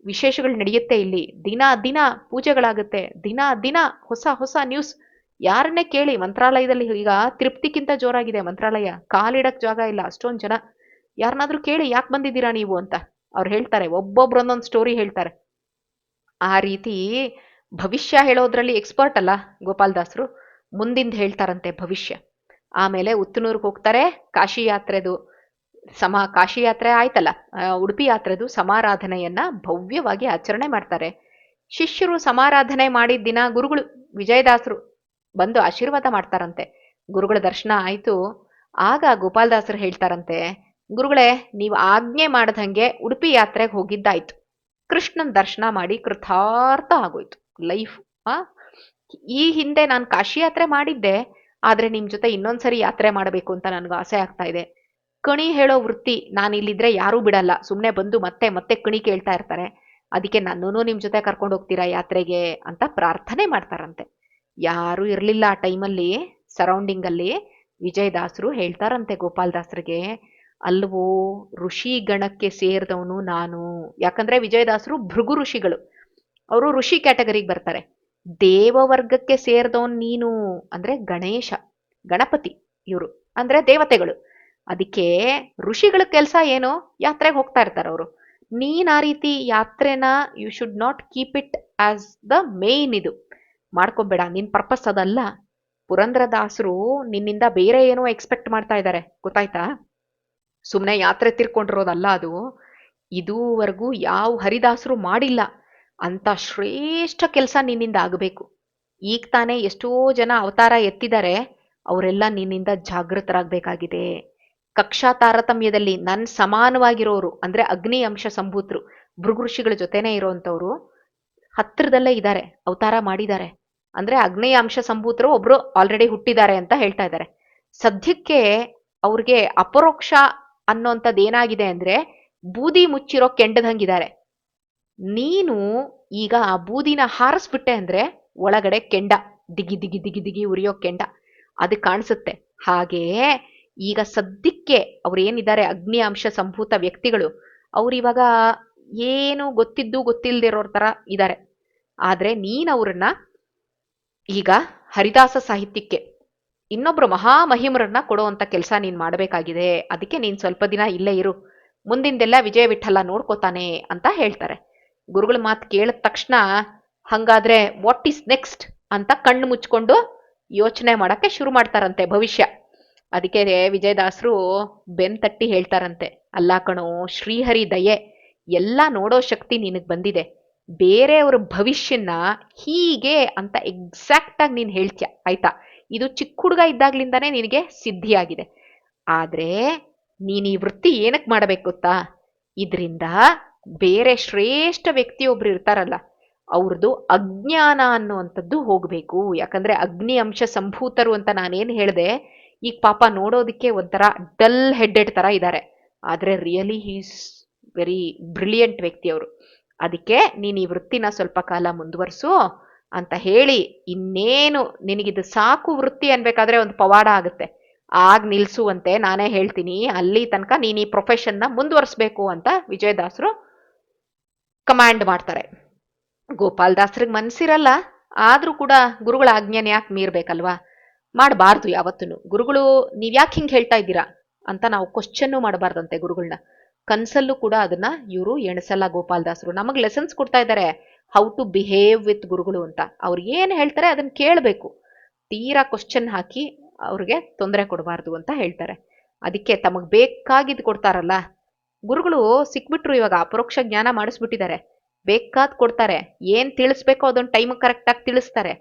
A: ವಿಶೇಷಗಳು ನಡೆಯುತ್ತೆ ಇಲ್ಲಿ. ದಿನ ದಿನ ಪೂಜೆಗಳಾಗುತ್ತೆ, ದಿನ ದಿನ ಹೊಸ ಹೊಸ ನ್ಯೂಸ್. ಯಾರನ್ನೇ ಕೇಳಿ, ಮಂತ್ರಾಲಯದಲ್ಲಿ ಈಗ ತೃಪ್ತಿಗಿಂತ ಜೋರಾಗಿದೆ ಮಂತ್ರಾಲಯ, ಕಾಲಿಡಕ್ ಜಾಗ ಇಲ್ಲ, ಅಷ್ಟೊಂದ್ ಜನ. ಯಾರನ್ನಾದ್ರೂ ಕೇಳಿ ಯಾಕೆ ಬಂದಿದ್ದೀರಾ ನೀವು ಅಂತ, ಅವ್ರು ಹೇಳ್ತಾರೆ, ಒಬ್ಬೊಬ್ರು ಒಂದೊಂದು ಸ್ಟೋರಿ ಹೇಳ್ತಾರೆ. ಆ ರೀತಿ ಭವಿಷ್ಯ ಹೇಳೋದ್ರಲ್ಲಿ ಎಕ್ಸ್ಪರ್ಟ್ ಅಲ್ಲ ಗೋಪಾಲದಾಸರು, ಮುಂದಿಂದ ಹೇಳ್ತಾರಂತೆ ಭವಿಷ್ಯ. ಆಮೇಲೆ ಉತ್ತನೂರ್ಗೆ ಹೋಗ್ತಾರೆ, ಕಾಶಿ ಯಾತ್ರೆದು ಕಾಶಿ ಯಾತ್ರೆ ಆಯ್ತಲ್ಲ, ಉಡುಪಿ ಯಾತ್ರೆದು ಸಮಾರಾಧನೆಯನ್ನ ಭವ್ಯವಾಗಿ ಆಚರಣೆ ಮಾಡ್ತಾರೆ. ಶಿಷ್ಯರು ಸಮಾರಾಧನೆ ಮಾಡಿದ ದಿನ ಗುರುಗಳು ವಿಜಯದಾಸರು ಬಂದು ಆಶೀರ್ವಾದ ಮಾಡ್ತಾರಂತೆ. ಗುರುಗಳ ದರ್ಶನ ಆಯ್ತು. ಆಗ ಗೋಪಾಲದಾಸರು ಹೇಳ್ತಾರಂತೆ, ಗುರುಗಳೇ ನೀವು ಆಜ್ಞೆ ಮಾಡದಂಗೆ ಉಡುಪಿ ಯಾತ್ರೆಗೆ ಹೋಗಿದ್ದಾಯ್ತು, ಕೃಷ್ಣನ್ ದರ್ಶನ ಮಾಡಿ ಕೃತಾರ್ಥ ಆಗೋಯ್ತು ಲೈಫ್. ಈ ಹಿಂದೆ ನಾನು ಕಾಶಿ ಯಾತ್ರೆ ಮಾಡಿದ್ದೆ, ಆದ್ರೆ ನಿಮ್ ಜೊತೆ ಇನ್ನೊಂದ್ಸರಿ ಯಾತ್ರೆ ಮಾಡಬೇಕು ಅಂತ ನನಗೆ ಆಸೆ ಆಗ್ತಾ ಇದೆ. ಕಣಿ ಹೇಳೋ ವೃತ್ತಿ ನಾನು ಇಲ್ಲಿದ್ರೆ ಯಾರೂ ಬಿಡಲ್ಲ, ಸುಮ್ಮನೆ ಬಂದು ಮತ್ತೆ ಮತ್ತೆ ಕಣಿ ಕೇಳ್ತಾ ಇರ್ತಾರೆ. ಅದಕ್ಕೆ ನನ್ನೂ ನಿಮ್ ಜೊತೆ ಕರ್ಕೊಂಡು ಹೋಗ್ತೀರಾ ಯಾತ್ರೆಗೆ ಅಂತ ಪ್ರಾರ್ಥನೆ ಮಾಡ್ತಾರಂತೆ. ಯಾರೂ ಇರ್ಲಿಲ್ಲ ಆ ಟೈಮಲ್ಲಿ ಸರೌಂಡಿಂಗ್ ಅಲ್ಲಿ. ವಿಜಯದಾಸರು ಹೇಳ್ತಾರಂತೆ ಗೋಪಾಲದಾಸರಿಗೆ, ಅಲ್ವೋ ಋಷಿ ಗಣಕ್ಕೆ ಸೇರಿದವನು ನಾನು. ಯಾಕಂದ್ರೆ ವಿಜಯದಾಸರು ಭೃಗು ಋಷಿಗಳು, ಅವರು ಋಷಿ ಕ್ಯಾಟಗರಿಗೆ ಬರ್ತಾರೆ. ದೇವವರ್ಗಕ್ಕೆ ಸೇರಿದವನ್ ನೀನು ಅಂದ್ರೆ ಗಣೇಶ, ಗಣಪತಿ ಇವರು ಅಂದ್ರೆ ದೇವತೆಗಳು. ಅದಕ್ಕೆ ಋಷಿಗಳ ಕೆಲಸ ಏನು? ಯಾತ್ರೆಗೆ ಹೋಗ್ತಾ ಇರ್ತಾರೆ ಅವರು. ನೀನ್ ಆ ರೀತಿ ಯಾತ್ರೆನ you should not keep it as the main. ಇದು ಮಾಡ್ಕೊಬೇಡ, ನಿನ್ ಪರ್ಪಸ್ ಅದಲ್ಲ. ಪುರಂದರದಾಸರು ನಿನ್ನಿಂದ ಬೇರೆ ಏನೋ ಎಕ್ಸ್ಪೆಕ್ಟ್ ಮಾಡ್ತಾ ಇದ್ದಾರೆ, ಗೊತ್ತಾಯ್ತಾ? ಸುಮ್ಮನೆ ಯಾತ್ರೆ ತಿರ್ಕೊಂಡಿರೋದಲ್ಲ ಅದು. ಇದುವರೆಗೂ ಯಾವ ಹರಿದಾಸರು ಮಾಡಿಲ್ಲ ಅಂತ ಶ್ರೇಷ್ಠ ಕೆಲಸ ನಿನ್ನಿಂದ ಆಗಬೇಕು. ಈಗ ತಾನೇ ಎಷ್ಟೋ ಜನ ಅವತಾರ ಎತ್ತಿದ್ದಾರೆ, ಅವರೆಲ್ಲ ನಿನ್ನಿಂದ ಜಾಗೃತರಾಗಬೇಕಾಗಿದೆ. ಕಕ್ಷಾ ತಾರತಮ್ಯದಲ್ಲಿ ನನ್ ಸಮಾನವಾಗಿರೋರು ಅಂದ್ರೆ ಅಗ್ನಿ ಅಂಶ ಸಂಭೂತರು ಭೃಗು ಋಷಿಗಳ ಜೊತೆನೇ ಇರೋಂಥವ್ರು ಹತ್ರದಲ್ಲೇ ಇದ್ದಾರೆ, ಅವತಾರ ಮಾಡಿದ್ದಾರೆ. ಅಂದ್ರೆ ಅಗ್ನೇಯ ಅಂಶ ಸಂಭೂತರು ಒಬ್ರು ಆಲ್ರೆಡಿ ಹುಟ್ಟಿದ್ದಾರೆ ಅಂತ ಹೇಳ್ತಾ ಇದ್ದಾರೆ. ಸದ್ಯಕ್ಕೆ ಅವ್ರಿಗೆ ಅಪರೋಕ್ಷ ಅನ್ನೋಂಥದ್ದು ಏನಾಗಿದೆ ಅಂದ್ರೆ ಬೂದಿ ಮುಚ್ಚಿರೋ ಕೆಂಡದಂಗಿದ್ದಾರೆ. ನೀನು ಈಗ ಆ ಬೂದಿನ ಹಾರಿಸ್ಬಿಟ್ಟೆ ಅಂದ್ರೆ ಒಳಗಡೆ ಕೆಂಡ, ದಿಗಿ ದಿಗಿ ದಿಗಿ ದಿಗಿ ಉರಿಯೋ ಕೆಂಡ ಅದು ಕಾಣಿಸುತ್ತೆ. ಹಾಗೇ ಈಗ ಸದ್ಯಕ್ಕೆ ಅವ್ರು ಏನಿದ್ದಾರೆ ಅಗ್ನಿ ಅಂಶ ಸಂಭೂತ ವ್ಯಕ್ತಿಗಳು, ಅವ್ರು ಇವಾಗ ಏನು ಗೊತ್ತಿದ್ದು ಗೊತ್ತಿಲ್ದಿರೋರ್ ತರ ಇದ್ದಾರೆ. ಆದ್ರೆ ನೀನ್ ಅವ್ರನ್ನ ಈಗ ಹರಿದಾಸ ಸಾಹಿತ್ಯಕ್ಕೆ ಇನ್ನೊಬ್ರು ಮಹಾಮಹಿಮರನ್ನ ಕೊಡುವಂತ ಕೆಲಸ ನೀನ್ ಮಾಡಬೇಕಾಗಿದೆ. ಅದಕ್ಕೆ ನೀನ್ ಸ್ವಲ್ಪ ದಿನ ಇಲ್ಲೇ ಇರು, ಮುಂದಿಂದೆಲ್ಲ ವಿಜಯ ವಿಠಲ ನೋಡ್ಕೋತಾನೆ ಅಂತ ಹೇಳ್ತಾರೆ. ಗುರುಗಳ ಮಾತು ಕೇಳಿದ ತಕ್ಷಣ ಹಂಗಾದ್ರೆ ವಾಟ್ ಈಸ್ ನೆಕ್ಸ್ಟ್ ಅಂತ ಕಣ್ಣು ಮುಚ್ಕೊಂಡು ಯೋಚನೆ ಮಾಡಕ್ಕೆ ಶುರು ಮಾಡ್ತಾರಂತೆ ಭವಿಷ್ಯ. ಅದಕ್ಕೆ ವಿಜಯದಾಸರು ಬೆನ್ ತಟ್ಟಿ ಹೇಳ್ತಾರಂತೆ, ಅಲ್ಲ ಕಣೋ ಶ್ರೀಹರಿ ದಯೆ, ಎಲ್ಲ ನೋಡೋ ಶಕ್ತಿ ನಿನಗ್ ಬಂದಿದೆ, ಬೇರೆಯವ್ರ ಭವಿಷ್ಯನ ಹೀಗೆ ಅಂತ ಎಕ್ಸಾಕ್ಟ್ ಆಗಿ ನೀನ್ ಹೇಳ್ತೀಯ ಆಯ್ತಾ. ಇದು ಚಿಕ್ಕ ಹುಡುಗ ಇದ್ದಾಗ್ಲಿಂದಾನೇ ನಿನಗೆ ಸಿದ್ಧಿಯಾಗಿದೆ. ಆದ್ರೆ ನೀನ್ ಈ ವೃತ್ತಿ ಏನಕ್ ಮಾಡಬೇಕು ಗೊತ್ತಾ? ಇದರಿಂದ ಬೇರೆ ಶ್ರೇಷ್ಠ ವ್ಯಕ್ತಿಯೊಬ್ರು ಇರ್ತಾರಲ್ಲ ಅವ್ರದ್ದು ಅಜ್ಞಾನ ಅನ್ನುವಂಥದ್ದು ಹೋಗ್ಬೇಕು. ಯಾಕಂದ್ರೆ ಅಗ್ನಿ ಅಂಶ ಸಂಭೂತರು ಅಂತ ನಾನೇನ್ ಹೇಳ್ದೆ, ಈಗ ಪಾಪ ನೋಡೋದಿಕ್ಕೆ ಒಂಥರ ಡಲ್ ಹೆಡ್ಡೆಡ್ ತರ ಇದ್ದಾರೆ, ಆದ್ರೆ ರಿಯಲಿ ಹೀಸ್ ವೆರಿ ಬ್ರಿಲಿಯಂಟ್ ವ್ಯಕ್ತಿ ಅವರು. ಅದಕ್ಕೆ ನೀನು ಈ ವೃತ್ತಿನ ಸ್ವಲ್ಪ ಕಾಲ ಮುಂದುವರ್ಸು ಅಂತ ಹೇಳಿ, ಇನ್ನೇನು ನಿನಗಿದು ಸಾಕು ವೃತ್ತಿ ಅನ್ಬೇಕಾದ್ರೆ ಒಂದು ಪವಾಡ ಆಗುತ್ತೆ, ಆಗ ನಿಲ್ಸುವಂತೆ ನಾನೇ ಹೇಳ್ತೀನಿ, ಅಲ್ಲಿ ತನಕ ನೀನು ಈ ಪ್ರೊಫೆಷನ್ನ ಮುಂದುವರಿಸ್ಬೇಕು ಅಂತ ವಿಜಯದಾಸರು ಕಮಾಂಡ್ ಮಾಡ್ತಾರೆ. ಗೋಪಾಲದಾಸರಿಗೆ ಮನ್ಸಿರಲ್ಲ, ಆದ್ರೂ ಕೂಡ ಗುರುಗಳ ಆಜ್ಞೆನ ಯಾಕೆ ಮೀರ್ಬೇಕಲ್ವಾ, ಮಾಡಬಾರ್ದು ಯಾವತ್ತೂ. ಗುರುಗಳು ನೀವ್ ಯಾಕೆ ಹಿಂಗೆ ಹೇಳ್ತಾ ಇದ್ದೀರಾ ಅಂತ ನಾವು ಕ್ವಶನ್ನು ಮಾಡಬಾರ್ದಂತೆ ಗುರುಗಳನ್ನ. ಕನ್ಸಲ್ಲೂ ಕೂಡ ಅದನ್ನ ಇವರು ಎಣಸಲ್ಲ ಗೋಪಾಲದಾಸರು. ನಮಗ್ ಲೆಸನ್ಸ್ ಕೊಡ್ತಾ ಇದ್ದಾರೆ ಹೌ ಟು ಬಿಹೇವ್ ವಿತ್ ಗುರುಗಳು ಅಂತ. ಅವ್ರು ಏನ್ ಹೇಳ್ತಾರೆ ಅದನ್ನ ಕೇಳಬೇಕು, ತೀರಾ ಕ್ವಶನ್ ಹಾಕಿ ಅವ್ರಿಗೆ ತೊಂದರೆ ಕೊಡಬಾರ್ದು ಅಂತ ಹೇಳ್ತಾರೆ. ಅದಕ್ಕೆ ತಮಗ್ ಬೇಕಾಗಿದ್ದು ಕೊಡ್ತಾರಲ್ಲ ಗುರುಗಳು. ಸಿಕ್ಬಿಟ್ರು ಇವಾಗ ಅಪರೋಕ್ಷ ಜ್ಞಾನ ಮಾಡಿಸ್ಬಿಟ್ಟಿದ್ದಾರೆ, ಬೇಕಾದ್ ಕೊಡ್ತಾರೆ, ಏನ್ ತಿಳಿಸ್ಬೇಕೋ ಅದೊಂದು ಟೈಮ್ ಕರೆಕ್ಟಾಗಿ ತಿಳಿಸ್ತಾರೆ.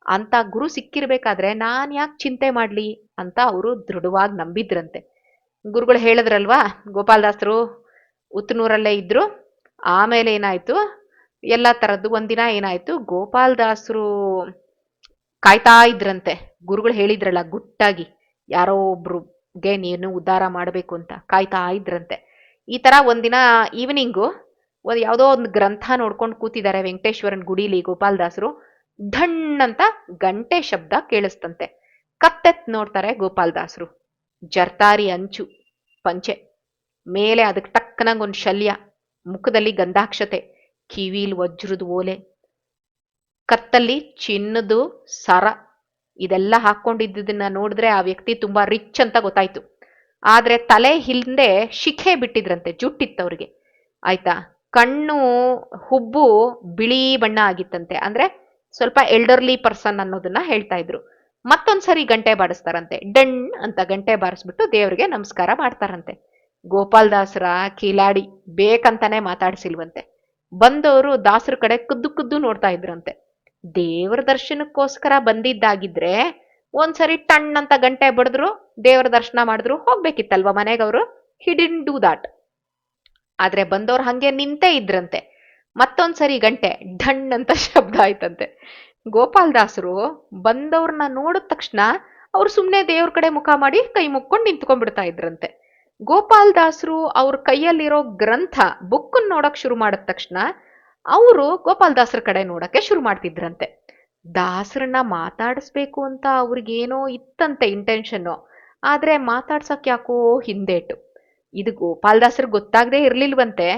A: ಅಂತ ಗುರು ಸಿಕ್ಕಿರ್ಬೇಕಾದ್ರೆ ನಾನ್ ಯಾಕೆ ಚಿಂತೆ ಮಾಡ್ಲಿ ಅಂತ ಅವರು ದೃಢವಾಗಿ ನಂಬಿದ್ರಂತೆ. ಗುರುಗಳು ಹೇಳಿದ್ರಲ್ವಾ, ಗೋಪಾಲದಾಸರು ಉತ್ತನೂರಲ್ಲೇ ಇದ್ರು. ಆಮೇಲೆ ಏನಾಯ್ತು, ಎಲ್ಲ ತರದ್ದು ಒಂದಿನ ಏನಾಯ್ತು, ಗೋಪಾಲದಾಸರು ಕಾಯ್ತಾ ಇದ್ರಂತೆ. ಗುರುಗಳು ಹೇಳಿದ್ರಲ್ಲ ಗುಟ್ಟಾಗಿ ಯಾರೋ ಒಬ್ರುಗೆ ನೀನು ಉದ್ಧಾರ ಮಾಡಬೇಕು ಅಂತ ಕಾಯ್ತಾ ಇದ್ರಂತೆ. ಈ ತರ ಒಂದಿನ ಈವ್ನಿಂಗು ಯಾವುದೋ ಒಂದು ಗ್ರಂಥ ನೋಡ್ಕೊಂಡು ಕೂತಿದ್ದಾರೆ ವೆಂಕಟೇಶ್ವರನ್ ಗುಡಿಲಿ ಗೋಪಾಲದಾಸರು. ಢಣ್ ಅಂತ ಗಂಟೆ ಶಬ್ದ ಕೇಳಿಸ್ತಂತೆ. ಕತ್ತೆತ್ ನೋಡ್ತಾರೆ ಗೋಪಾಲದಾಸರು. ಜರ್ತಾರಿ ಅಂಚು ಪಂಚೆ ಮೇಲೆ ಅದಕ್ಕೆ ಟಕ್ಕನಂಗ್ ಒಂದು ಶಲ್ಯ, ಮುಖದಲ್ಲಿ ಗಂಧಾಕ್ಷತೆ, ಕಿವಿಲ್ ವಜ್ರದ ಓಲೆ, ಕತ್ತಲ್ಲಿ ಚಿನ್ನದು ಸರ, ಇದೆಲ್ಲ ಹಾಕೊಂಡಿದ್ದನ್ನ ನೋಡಿದ್ರೆ ಆ ವ್ಯಕ್ತಿ ತುಂಬಾ ರಿಚ್ ಅಂತ ಗೊತ್ತಾಯ್ತು. ಆದ್ರೆ ತಲೆ ಹಿಂದೆ ಶಿಖೆ ಬಿಟ್ಟಿದ್ರಂತೆ, ಜುಟ್ಟಿತ್ತವ್ರಿಗೆ ಆಯ್ತಾ. ಕಣ್ಣು ಹುಬ್ಬು ಬಿಳಿ ಬಣ್ಣ ಆಗಿತ್ತಂತೆ, ಅಂದ್ರೆ ಸ್ವಲ್ಪ ಎಲ್ಡರ್ಲಿ ಪರ್ಸನ್ ಅನ್ನೋದನ್ನ ಹೇಳ್ತಾ ಇದ್ರು. ಮತ್ತೊಂದ್ಸರಿ ಗಂಟೆ ಬಾರಿಸ್ತಾರಂತೆ, ಡಣ್ ಅಂತ ಗಂಟೆ ಬಾರಿಸ್ಬಿಟ್ಟು ದೇವ್ರಿಗೆ ನಮಸ್ಕಾರ ಮಾಡ್ತಾರಂತೆ. ಗೋಪಾಲದಾಸರ ಕಿಲಾಡಿ ಬೇಕಂತಾನೆ ಮಾತಾಡ್ಸಿಲ್ವಂತೆ. ಬಂದವರು ದಾಸರ ಕಡೆ ಕುದ್ದು ಕುದ್ದು ನೋಡ್ತಾ ಇದ್ರಂತೆ. ದೇವರ ದರ್ಶನಕ್ಕೋಸ್ಕರ ಬಂದಿದ್ದಾಗಿದ್ರೆ ಒಂದ್ಸರಿ ಟಣ್ ಅಂತ ಗಂಟೆ ಬಡಿದ್ರು, ದೇವರ ದರ್ಶನ ಮಾಡಿದ್ರು ಹೋಗ್ಬೇಕಿತ್ತಲ್ವ ಮನೆಗವರು. ಹಿ ಡಿಡ್ಂಟ್ ಡೂ ದಾಟ್. ಆದ್ರೆ ಬಂದವ್ರು ಹಂಗೆ ನಿಂತೇ ಇದ್ರಂತೆ. ಮತ್ತೊಂದ್ಸರಿ ಗಂಟೆ ಢಣ್ ಅಂತ ಶಬ್ದ ಆಯ್ತಂತೆ. ಗೋಪಾಲದಾಸರು ಬಂದವ್ರನ್ನ ನೋಡಿದ ತಕ್ಷಣ ಅವ್ರು ಸುಮ್ನೆ ದೇವ್ರ ಕಡೆ ಮುಖ ಮಾಡಿ ಕೈ ಮುಕ್ಕೊಂಡು ನಿಂತ್ಕೊಂಡ್ಬಿಡ್ತಾ ಇದ್ರಂತೆ. ಗೋಪಾಲದಾಸರು ಅವ್ರ ಕೈಯಲ್ಲಿರೋ ಗ್ರಂಥ ಬುಕ್ಕನ್ನು ನೋಡಕ್ ಶುರು ಮಾಡಿದ ತಕ್ಷಣ ಅವರು ಗೋಪಾಲದಾಸರ ಕಡೆ ನೋಡಕ್ಕೆ ಶುರು ಮಾಡ್ತಿದ್ರಂತೆ. ದಾಸರನ್ನ ಮಾತಾಡಿಸ್ಬೇಕು ಅಂತ ಅವ್ರಿಗೇನೋ ಇತ್ತಂತೆ ಇಂಟೆನ್ಷನ್ನು, ಆದ್ರೆ ಮಾತಾಡ್ಸಕ್ ಯಾಕೋ ಹಿಂದೇಟು. ಇದು ಗೋಪಾಲದಾಸರು ಗೊತ್ತಾಗದೆ ಇರ್ಲಿಲ್ವಂತೆ.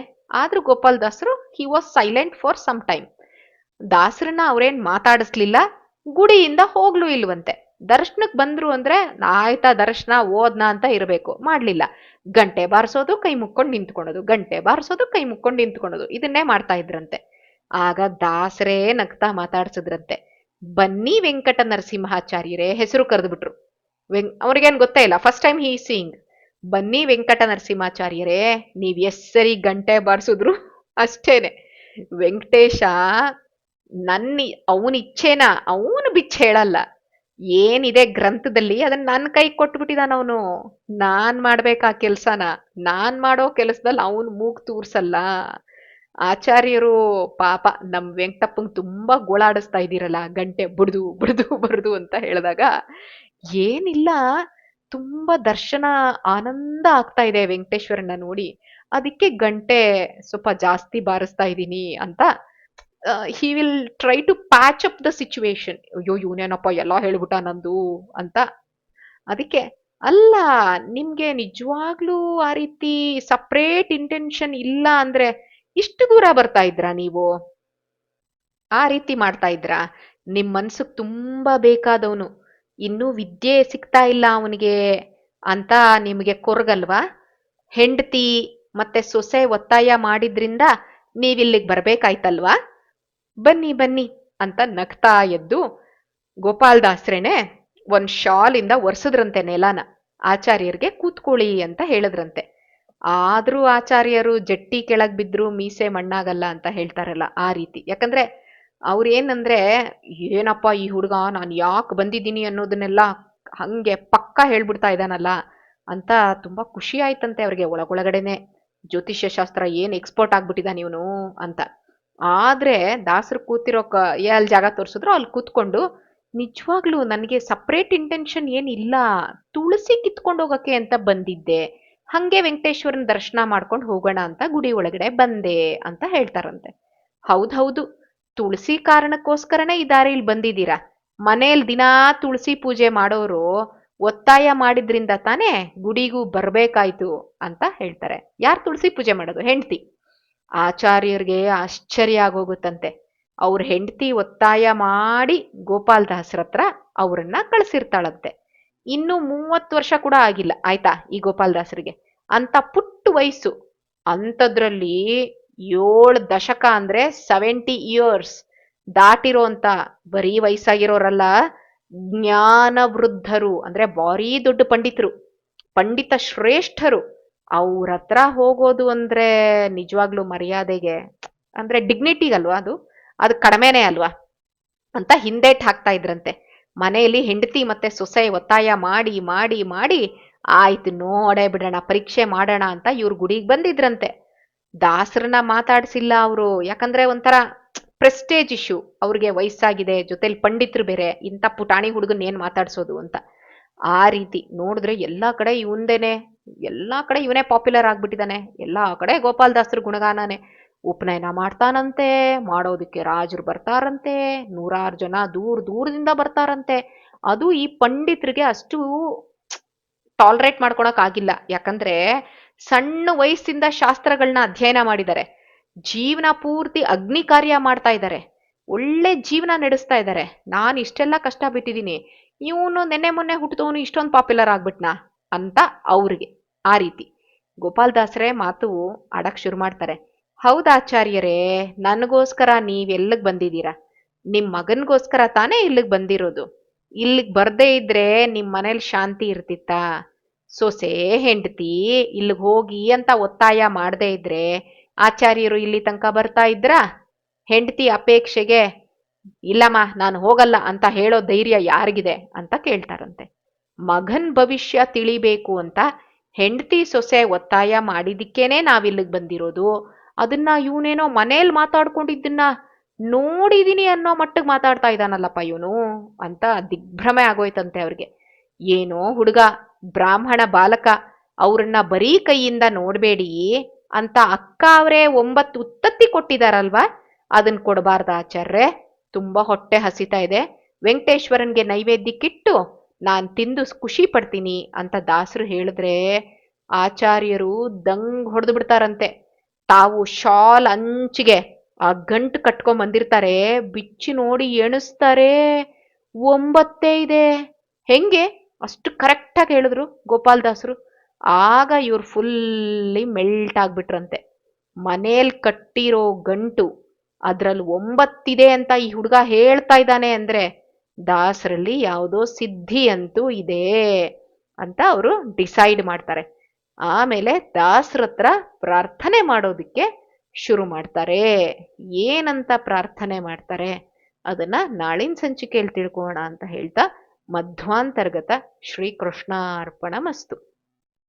A: ಆದ್ರೂ ಗೋಪಾಲದಾಸರು he was silent for some time. ದಾಸರನ್ನ ಅವ್ರೇನ್ ಮಾತಾಡಿಸ್ಲಿಲ್ಲ, ಗುಡಿಯಿಂದ ಹೋಗ್ಲೂ ಇಲ್ವಂತೆ. ದರ್ಶನಕ್ ಬಂದ್ರು ಅಂದ್ರೆ ಆಯ್ತಾ ದರ್ಶನ ಓದ್ನ ಅಂತ ಇರಬೇಕು, ಮಾಡ್ಲಿಲ್ಲ. ಗಂಟೆ ಬಾರಿಸೋದು ಕೈ ಮುಕ್ಕೊಂಡು ನಿಂತ್ಕೊಳೋದು, ಗಂಟೆ ಬಾರಿಸೋದು ಕೈ ಮುಕ್ಕೊಂಡು ನಿಂತ್ಕೊಳೋದು, ಇದನ್ನೇ ಮಾಡ್ತಾ ಇದ್ರಂತೆ. ಆಗ ದಾಸರೇ ನಗ್ತಾ ಮಾತಾಡ್ಸಿದ್ರಂತೆ. ಬನ್ನಿ ವೆಂಕಟ ನರಸಿಂಹಾಚಾರ್ಯರೇ ಹೆಸರು ಕರೆದ್ಬಿಟ್ರು. ಅವ್ರಿಗೇನ್ ಗೊತ್ತೇ ಇಲ್ಲ, ಫಸ್ಟ್ ಟೈಮ್ ಹಿ ಸೀಯಿಂಗ್. ಬನ್ನಿ ವೆಂಕಟ ನರಸಿಂಹಾಚಾರ್ಯರೇ, ನೀವ್ ಎಸ್ಸರಿ ಗಂಟೆ ಬಾರಿಸಿದ್ರು ಅಷ್ಟೇನೆ. ವೆಂಕಟೇಶ ಅವನ ಇಚ್ಛೆನ ಅವನು ಬಿಚ್ಚ ಹೇಳಲ್ಲ. ಏನಿದೆ ಗ್ರಂಥದಲ್ಲಿ ಅದನ್ನ ನನ್ನ ಕೈ ಕೊಟ್ಬಿಟ್ಟಿದಾನ ಅವನು. ನಾನ್ ಮಾಡ್ಬೇಕಾ ಕೆಲ್ಸನ, ನಾನ್ ಮಾಡೋ ಕೆಲಸದಲ್ಲಿ ಅವನು ಮೂಗ್ ತೂರ್ಸಲ್ಲ. ಆಚಾರ್ಯರು ಪಾಪ ನಮ್ ವೆಂಕಟಪ್ಪಂಗ್ ತುಂಬಾ ಗೋಳಾಡಿಸ್ತಾ ಇದ್ದೀರಲ್ಲ ಗಂಟೆ ಬಡ್ದು ಬಡ್ದು ಬಡ್ದು ಅಂತ ಹೇಳಿದಾಗ, ಏನಿಲ್ಲ ತುಂಬಾ ದರ್ಶನ ಆನಂದ ಆಗ್ತಾ ಇದೆ ವೆಂಕಟೇಶ್ವರನ್ನ ನೋಡಿ, ಅದಕ್ಕೆ ಗಂಟೆ ಸ್ವಲ್ಪ ಜಾಸ್ತಿ ಬಾರಿಸ್ತಾ ಇದ್ದೀನಿ ಅಂತ he will try to patch up the situation. ಅಯ್ಯೋ ಇವನೇನಪ್ಪ ಎಲ್ಲ ಹೇಳ್ಬಿಟ್ಟ ನಂದು ಅಂತ. ಅದಕ್ಕೆ ಅಲ್ಲ, ನಿಮ್ಗೆ ನಿಜವಾಗ್ಲೂ ಆ ರೀತಿ ಸಪ್ರೇಟ್ ಇಂಟೆನ್ಷನ್ ಇಲ್ಲ ಅಂದ್ರೆ ಇಷ್ಟು ದೂರ ಬರ್ತಾ ಇದ್ರಾ ನೀವು? ಆ ರೀತಿ ಮಾಡ್ತಾ ಇದ್ರಾ? ನಿಮ್ ಮನ್ಸಿಗೆ ತುಂಬಾ ಬೇಕಾದವನು, ಇನ್ನೂ ವಿದ್ಯೆ ಸಿಗ್ತಾ ಇಲ್ಲ ಅವನಿಗೆ ಅಂತ ನಿಮಗೆ ಕೊರಗಲ್ವಾ? ಹೆಂಡತಿ ಮತ್ತೆ ಸೊಸೆ ಒತ್ತಾಯ ಮಾಡಿದ್ರಿಂದ ನೀವಿಲ್ಲಿಗೆ ಬರ್ಬೇಕಾಯ್ತಲ್ವಾ? ಬನ್ನಿ ಬನ್ನಿ ಅಂತ ನಗ್ತಾ ಎದ್ದು ಗೋಪಾಲದಾಸ್ರೇನೆ ಒಂದ್ ಶಾಲಿಂದ ಒರ್ಸದ್ರಂತೆ ನೆಲನ. ಆಚಾರ್ಯರಿಗೆ ಕೂತ್ಕೊಳ್ಳಿ ಅಂತ ಹೇಳಿದ್ರಂತೆ. ಆದ್ರೂ ಆಚಾರ್ಯರು ಜಟ್ಟಿ ಕೆಳಗ್ ಬಿದ್ರು ಮೀಸೆ ಮಣ್ಣಾಗಲ್ಲ ಅಂತ ಹೇಳ್ತಾರಲ್ಲ ಆ ರೀತಿ. ಯಾಕಂದ್ರೆ ಅವ್ರೇನಂದ್ರೆ, ಏನಪ್ಪ ಈ ಹುಡುಗ ನಾನು ಯಾಕೆ ಬಂದಿದ್ದೀನಿ ಅನ್ನೋದನ್ನೆಲ್ಲ ಹಂಗೆ ಪಕ್ಕ ಹೇಳ್ಬಿಡ್ತಾ ಇದ್ದಾನಲ್ಲ ಅಂತ ತುಂಬಾ ಖುಷಿ ಆಯ್ತಂತೆ ಅವ್ರಿಗೆ ಒಳಗೊಳಗಡೆನೆ. ಜ್ಯೋತಿಷ್ಯ ಶಾಸ್ತ್ರ ಏನ್ ಎಕ್ಸ್ಪರ್ಟ್ ಆಗ್ಬಿಟ್ಟಿದಾನ ಇವನು ಅಂತ. ಆದ್ರೆ ದಾಸರು ಕೂತಿರೋ ಎಲ್ ಜಾಗ ತೋರಿಸಿದ್ರು ಅಲ್ಲಿ ಕೂತ್ಕೊಂಡು, ನಿಜವಾಗ್ಲೂ ನನಗೆ ಸಪ್ರೇಟ್ ಇಂಟೆನ್ಷನ್ ಏನಿಲ್ಲ, ತುಳಸಿ ಕಿತ್ಕೊಂಡೋಗಕ್ಕೆ ಅಂತ ಬಂದಿದ್ದೆ, ಹಂಗೆ ವೆಂಕಟೇಶ್ವರನ ದರ್ಶನ ಮಾಡ್ಕೊಂಡು ಹೋಗೋಣ ಅಂತ ಗುಡಿ ಒಳಗಡೆ ಬಂದೆ ಅಂತ ಹೇಳ್ತಾರಂತೆ. ಹೌದೌದು, ತುಳಸಿ ಕಾರಣಕ್ಕೋಸ್ಕರನೇ ಈ ದಾರಿಲಿ ಬಂದಿದ್ದೀರಾ. ಮನೇಲಿ ದಿನಾ ತುಳಸಿ ಪೂಜೆ ಮಾಡೋರು ಒತ್ತಾಯ ಮಾಡಿದ್ರಿಂದ ತಾನೇ ಗುಡಿಗೂ ಬರ್ಬೇಕಾಯ್ತು ಅಂತ ಹೇಳ್ತಾರೆ. ಯಾರು ತುಳಸಿ ಪೂಜೆ ಮಾಡೋದು? ಹೆಂಡ್ತಿ. ಆಚಾರ್ಯರಿಗೆ ಆಶ್ಚರ್ಯ ಆಗೋಗುತ್ತಂತೆ. ಅವ್ರ ಹೆಂಡತಿ ಒತ್ತಾಯ ಮಾಡಿ ಗೋಪಾಲದಾಸರ ಹತ್ರ ಅವ್ರನ್ನ ಕಳ್ಸಿರ್ತಾಳಂತೆ. ಇನ್ನು 30 ವರ್ಷ ಕೂಡ ಆಗಿಲ್ಲ ಆಯ್ತಾ ಈ ಗೋಪಾಲದಾಸರಿಗೆ. ಅಂತ ಪುಟ್ಟ ವಯಸ್ಸು. ಅಂಥದ್ರಲ್ಲಿ 7 ದಶಕ ಅಂದ್ರೆ 70 ಇಯರ್ಸ್ ದಾಟಿರೋ ಅಂತ ಬರೀ ವಯಸ್ಸಾಗಿರೋರಲ್ಲ, ಜ್ಞಾನ ವೃದ್ಧರು ಅಂದ್ರೆ ಭಾರೀ ದೊಡ್ಡ ಪಂಡಿತರು, ಪಂಡಿತ ಶ್ರೇಷ್ಠರು. ಅವ್ರ ಹತ್ರ ಹೋಗೋದು ಅಂದ್ರೆ ನಿಜವಾಗ್ಲೂ ಮರ್ಯಾದೆಗೆ ಅಂದ್ರೆ ಡಿಗ್ನಿಟಿಗಲ್ವಾ ಅದು, ಅದು ಕಡಿಮೆನೇ ಅಲ್ವಾ ಅಂತ ಹಿಂದೇಟ್ ಹಾಕ್ತಾ ಇದ್ರಂತೆ. ಮನೆಯಲ್ಲಿ ಹೆಂಡತಿ ಮತ್ತೆ ಸೊಸೆ ಒತ್ತಾಯ ಮಾಡಿ ಮಾಡಿ ಮಾಡಿ ಆಯ್ತು ನೋಡೇ ಬಿಡೋಣ, ಪರೀಕ್ಷೆ ಮಾಡೋಣ ಅಂತ ಇವ್ರ ಗುಡಿಗೆ ಬಂದಿದ್ರಂತೆ. ದಾಸರನ್ನ ಮಾತಾಡ್ಸಿಲ್ಲ ಅವರು, ಯಾಕಂದ್ರೆ ಒಂಥರ ಪ್ರೆಸ್ಟೇಜ್ ಇಶ್ಯೂ. ಅವ್ರಿಗೆ ವಯಸ್ಸಾಗಿದೆ, ಜೊತೆಲಿ ಪಂಡಿತರು ಬೇರೆ, ಇಂಥ ಪುಟಾಣಿ ಹುಡುಗನ್ ಏನ್ ಮಾತಾಡ್ಸೋದು ಅಂತ. ಆ ರೀತಿ ನೋಡಿದ್ರೆ ಎಲ್ಲಾ ಕಡೆ ಇವಂದೇನೆ, ಎಲ್ಲಾ ಕಡೆ ಇವನೇ ಪಾಪ್ಯುಲರ್ ಆಗ್ಬಿಟ್ಟಿದ್ದಾನೆ. ಎಲ್ಲಾ ಕಡೆ ಗೋಪಾಲದಾಸರು ಗುಣಗಾನನೇ. ಉಪನಯನ ಮಾಡ್ತಾನಂತೆ, ಮಾಡೋದಕ್ಕೆ ರಾಜರು ಬರ್ತಾರಂತೆ, 100 ಜನ ದೂರ ದೂರದಿಂದ ಬರ್ತಾರಂತೆ. ಅದು ಈ ಪಂಡಿತರಿಗೆ ಅಷ್ಟು ಟಾಲರೇಟ್ ಮಾಡ್ಕೊಳಕ್ ಆಗಿಲ್ಲ. ಯಾಕಂದ್ರೆ ಸಣ್ಣ ವಯಸ್ಸಿಂದ ಶಾಸ್ತ್ರಗಳನ್ನ ಅಧ್ಯಯನ ಮಾಡಿದ್ದಾರೆ, ಜೀವನ ಪೂರ್ತಿ ಅಗ್ನಿ ಕಾರ್ಯ ಮಾಡ್ತಾ ಇದ್ದಾರೆ, ಒಳ್ಳೆ ಜೀವನ ನಡೆಸ್ತಾ ಇದ್ದಾರೆ. ನಾನು ಇಷ್ಟೆಲ್ಲ ಕಷ್ಟ ಬಿಟ್ಟಿದ್ದೀನಿ, ಇವನು ನೆನ್ನೆ ಮೊನ್ನೆ ಹುಟ್ಟಿದವನು ಇಷ್ಟೊಂದು ಪಾಪ್ಯುಲರ್ ಆಗ್ಬಿಟ್ನಾ ಅಂತ ಅವ್ರಿಗೆ. ಆ ರೀತಿ ಗೋಪಾಲದಾಸರೇ ಮಾತು ಆಡಕ್ ಶುರು ಮಾಡ್ತಾರೆ. ಹೌದಾಚಾರ್ಯರೇ, ನನಗೋಸ್ಕರ ನೀವೆಲ್ಲಿಗ್ ಬಂದಿದ್ದೀರಾ? ನಿಮ್ ಮಗನ್ಗೋಸ್ಕರ ತಾನೇ ಇಲ್ಲಿಗ್ ಬಂದಿರೋದು. ಇಲ್ಲಿಗ್ ಬರ್ದೇ ಇದ್ರೆ ನಿಮ್ ಮನೇಲಿ ಶಾಂತಿ ಇರ್ತಿತ್ತಾ? ಸೊಸೆ ಹೆಂಡತಿ ಇಲ್ಲಿಗ್ ಹೋಗಿ ಅಂತ ಒತ್ತಾಯ ಮಾಡದೇ ಇದ್ರೆ ಆಚಾರ್ಯರು ಇಲ್ಲಿ ತನಕ ಬರ್ತಾ ಇದ್ರ? ಹೆಂಡತಿ ಅಪೇಕ್ಷೆಗೆ ಇಲ್ಲಮ್ಮ ನಾನು ಹೋಗಲ್ಲ ಅಂತ ಹೇಳೋ ಧೈರ್ಯ ಯಾರಿಗಿದೆ ಅಂತ ಕೇಳ್ತಾರಂತೆ. ಮಗನ್ ಭವಿಷ್ಯ ತಿಳಿಬೇಕು ಅಂತ ಹೆಂಡತಿ ಸೊಸೆ ಒತ್ತಾಯ ಮಾಡಿದಿಕ್ಕೇನೆ ನಾವಿಲ್ಲಿಗ್ ಬಂದಿರೋದು. ಅದನ್ನ ಇವನೇನೋ ಮನೇಲಿ ಮಾತಾಡ್ಕೊಂಡಿದ್ದನ್ನ ನೋಡಿದೀನಿ ಅನ್ನೋ ಮಟ್ಟಿಗೆ ಮಾತಾಡ್ತಾ ಇದ್ದಾನಲ್ಲಪ್ಪ ಇವನು ಅಂತ ದಿಗ್ಭ್ರಮೆ ಆಗೋಯ್ತಂತೆ ಅವ್ರಿಗೆ. ಏನೋ ಹುಡುಗ, ಬ್ರಾಹ್ಮಣ ಬಾಲಕ, ಅವ್ರನ್ನ ಬರೀ ಕೈಯಿಂದ ನೋಡ್ಬೇಡಿ ಅಂತ ಅಕ್ಕ ಅವರೇ 9 ಉತ್ತತ್ತಿ ಕೊಟ್ಟಿದಾರಲ್ವಾ, ಅದನ್ನ ಕೊಡಬಾರ್ದ ಆಚಾರ್ರೆ? ತುಂಬಾ ಹೊಟ್ಟೆ ಹಸಿತಾ ಇದೆ, ವೆಂಕಟೇಶ್ವರನ್ಗೆ ನೈವೇದ್ಯಕ್ಕಿಟ್ಟು ನಾನ್ ತಿಂದು ಖುಷಿ ಪಡ್ತೀನಿ ಅಂತ ದಾಸರು ಹೇಳಿದ್ರೆ ಆಚಾರ್ಯರು ದಂಗ್ ಹೊಡೆದು ಬಿಡ್ತಾರಂತೆ. ತಾವು ಶಾಲ್ ಅಂಚಿಗೆ ಆ ಗಂಟು ಕಟ್ಕೊಂಡ್ ಬಂದಿರ್ತಾರೆ, ಬಿಚ್ಚಿ ನೋಡಿ ಎಣಿಸ್ತಾರೆ, 9 ಇದೆ. ಹೆಂಗೆ ಅಷ್ಟು ಕರೆಕ್ಟಾಗಿ ಹೇಳಿದ್ರು ಗೋಪಾಲದಾಸರು. ಆಗ ಇವ್ರು ಫುಲ್ಲಿ ಮೆಲ್ಟ್ ಆಗ್ಬಿಟ್ರಂತೆ. ಮನೇಲಿ ಕಟ್ಟಿರೋ ಗಂಟು ಅದ್ರಲ್ಲಿ 9 ಇದೆ ಅಂತ ಈ ಹುಡುಗ ಹೇಳ್ತಾ ಇದ್ದಾನೆ ಅಂದ್ರೆ ದಾಸರಲ್ಲಿ ಯಾವುದೋ ಸಿದ್ಧಿ ಅಂತೂ ಇದೆ ಅಂತ ಅವರು ಡಿಸೈಡ್ ಮಾಡ್ತಾರೆ. ಆಮೇಲೆ ದಾಸರ ಹತ್ರ ಪ್ರಾರ್ಥನೆ ಮಾಡೋದಿಕ್ಕೆ ಶುರು ಮಾಡ್ತಾರೆ. ಏನಂತ ಪ್ರಾರ್ಥನೆ ಮಾಡ್ತಾರೆ ಅದನ್ನ ನಾಳಿನ ಸಂಚಿಕೆಯಲ್ಲಿ ತಿಳ್ಕೊಳ್ಳೋಣ ಅಂತ ಹೇಳ್ತಾ ಮಧ್ವಾಂತರ್ಗತ ಶ್ರೀಕೃಷ್ಣಾರ್ಪಣಮಸ್ತು.